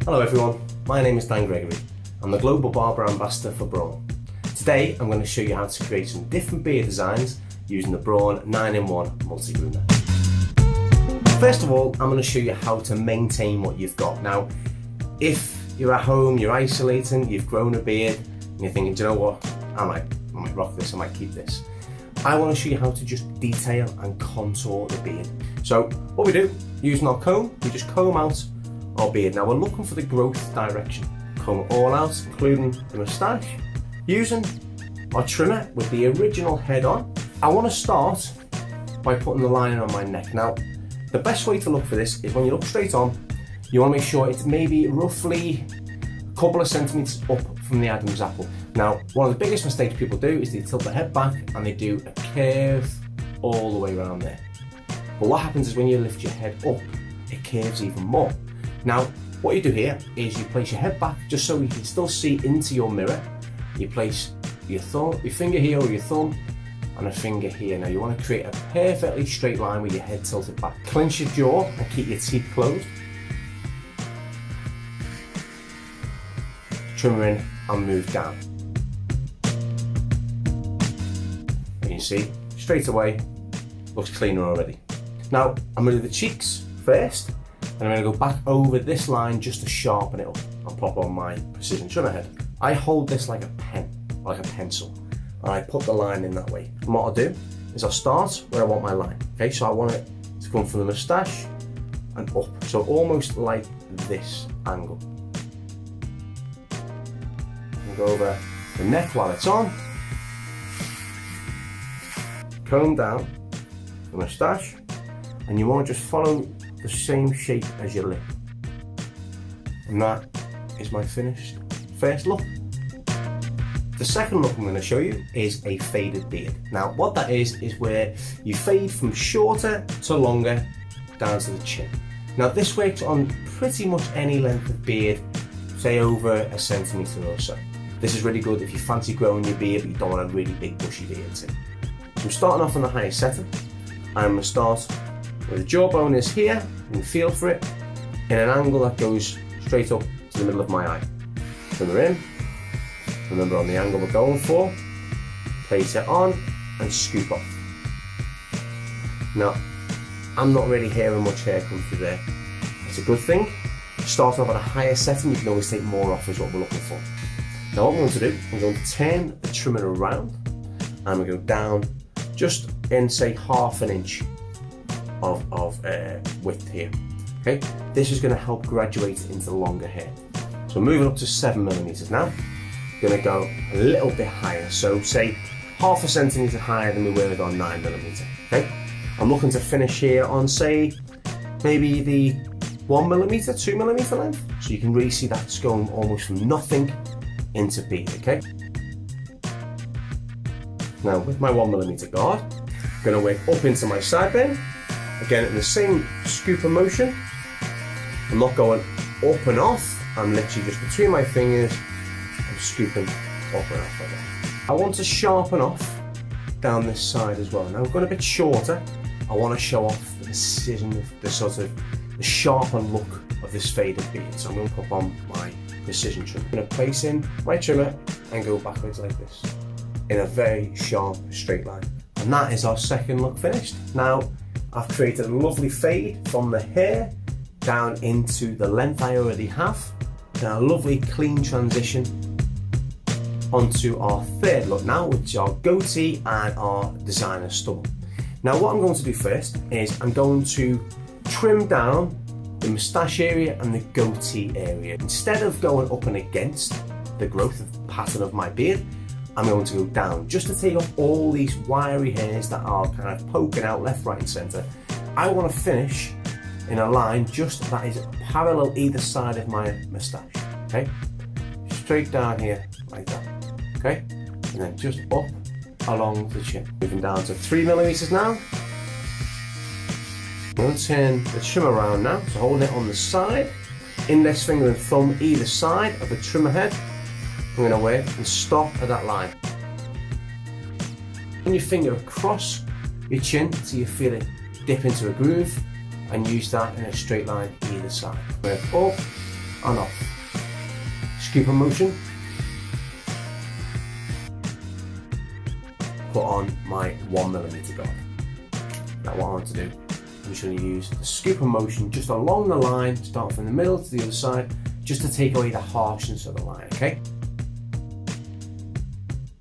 Hello everyone, my name is Dan Gregory. I'm the Global Barber Ambassador for Braun. Today I'm going to show you how to create some different beard designs using the Braun 9-in-1 Multi Groomer. First of all, I'm going to show you how to maintain what you've got. Now, if you're at home, you're isolating, you've grown a beard, and you're thinking, do you know what, I might rock this, I might keep this. I want to show you how to just detail and contour the beard. So what we do, using our comb, we just comb out our beard. Now we're looking for the growth direction. Comb it all out, including the moustache. Using our trimmer with the original head on, I want to start by putting the line on my neck. Now, the best way to look for this is when you look straight on, you want to make sure it's maybe roughly a couple of centimetres up from the Adam's apple. Now, one of the biggest mistakes people do is they tilt the head back and they do a curve all the way around there. But what happens is when you lift your head up, it curves even more. Now, what you do here is you place your head back just so you can still see into your mirror. You place your finger here or your thumb and a finger here. Now you want to create a perfectly straight line with your head tilted back. Clench your jaw and keep your teeth closed. Trim in and move down. And you see, straight away, looks cleaner already. Now, I'm going to do the cheeks first. And I'm going to go back over this line just to sharpen it up and pop on my precision trimmer head. I hold this like a pen, like a pencil, and I put the line in that way. And what I'll do is I'll start where I want my line. Okay, so I want it to come from the moustache and up, so almost like this angle. And go over the neck while it's on. Comb down the moustache, and you want to just follow the same shape as your lip. And that is my finished first look. The second look I'm going to show you is a faded beard. Now what that is where you fade from shorter to longer down to the chin. Now this works on pretty much any length of beard, say over a centimetre or so. This is really good if you fancy growing your beard but you don't want a really big bushy beard too. So I'm starting off on the highest setting. I'm going to start where the jawbone is here, and feel for it in an angle that goes straight up to the middle of my eye. Trimmer in, remember on the angle we're going for, place it on and scoop off. Now, I'm not really hearing much hair come through there. It's a good thing. Starting off at a higher setting, you can always take more off is what we're looking for. Now what I'm going to do, I'm going to turn the trimmer around and I'm going to go down just in say half an inch of width here. Okay, this is going to help graduate into longer hair. So moving up to 7mm now. Going to go a little bit higher, so say half a centimetre higher than we were on 9mm. Okay, I'm looking to finish here on say maybe the 1mm, 2mm length, so you can really see that's going almost from nothing into beard. Okay. Now with my 1mm guard, I'm going to work up into my side bend. Again, in the same scooper motion. I'm not going up and off, I'm literally just between my fingers, I'm scooping up and off like that. I want to sharpen off down this side as well. Now I've got a bit shorter, I want to show off the precision, the sort of the sharper look of this faded beard. So I'm going to put on my precision trimmer. I'm going to place in my trimmer and go backwards like this, in a very sharp straight line. And that is our second look finished. Now, I've created a lovely fade from the hair down into the length I already have. Now a lovely clean transition onto our third look now, which is our goatee and our designer stubble. Now what I'm going to do first is I'm going to trim down the moustache area and the goatee area. Instead of going up and against the growth pattern of my beard, I'm going to go down just to take off all these wiry hairs that are kind of poking out left, right and centre. I want to finish in a line just that is parallel either side of my moustache. Okay, straight down here like that. Okay, and then just up along the chin. Moving down to 3mm now. I'm going to turn the trim around now, so holding it on the side, index finger and thumb either side of the trimmer head. I'm going to work and stop at that line. Run your finger across your chin so you feel it dip into a groove and use that in a straight line either side. Work up and off. Scooper motion. Put on my 1mm guard. Now what I want to do, I'm just going to use the scooper motion just along the line, start from the middle to the other side, just to take away the harshness of the line, okay?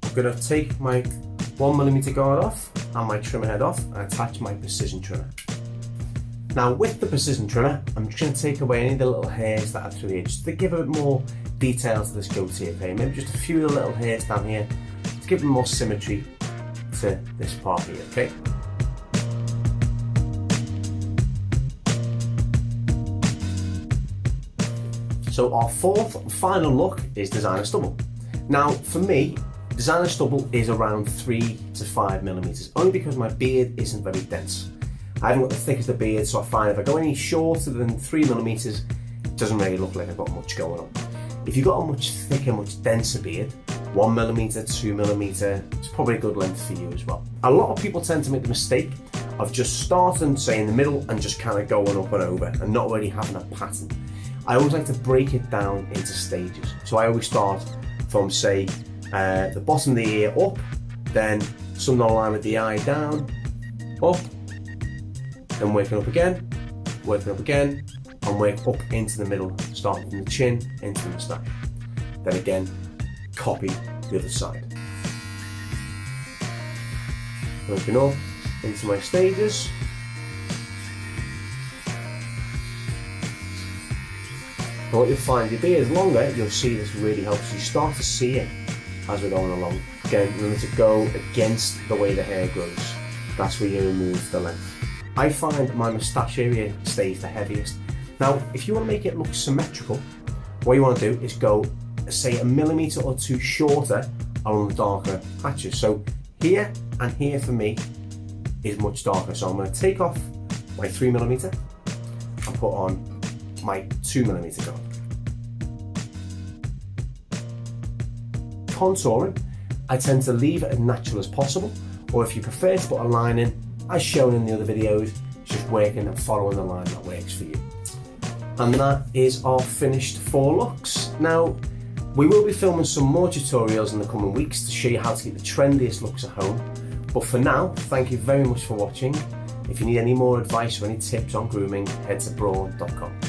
I'm going to take my 1mm guard off and my trimmer head off and attach my precision trimmer. Now with the precision trimmer, I'm just going to take away any of the little hairs that are through here, just to give a bit more detail to this goatee, okay? Maybe just a few of the little hairs down here to give them more symmetry to this part here, okay? So our fourth and final look is designer stubble. Now for me, designer stubble is around 3 to 5mm, only because my beard isn't very dense. I haven't got the thickest of beard, so I find if I go any shorter than 3mm, it doesn't really look like I've got much going on. If you've got a much thicker, much denser beard, 1mm, 2mm, it's probably a good length for you as well. A lot of people tend to make the mistake of just starting, say, in the middle and just kind of going up and over and not really having a pattern. I always like to break it down into stages. So I always start from, say, the bottom of the ear up, then some line with the eye down, up, then working up again, and work up into the middle, starting from the chin into the moustache. Then again, copy the other side. Working up into my stages. And what you'll find, your beard is longer, you'll see this really helps you start to see it as we're going along. Again, remember to go against the way the hair grows. That's where you remove the length. I find my moustache area stays the heaviest. Now, if you want to make it look symmetrical, what you want to do is go, say, 1mm or 2 shorter along the darker patches. So here and here for me is much darker. So I'm going to take off my 3mm and put on my 2mm guard. Contouring, I tend to leave it as natural as possible, or if you prefer to put a line in, as shown in the other videos, just working and following the line that works for you. And that is our finished 4 looks. Now, we will be filming some more tutorials in the coming weeks to show you how to get the trendiest looks at home. But for now, thank you very much for watching. If you need any more advice or any tips on grooming, head to braun.com.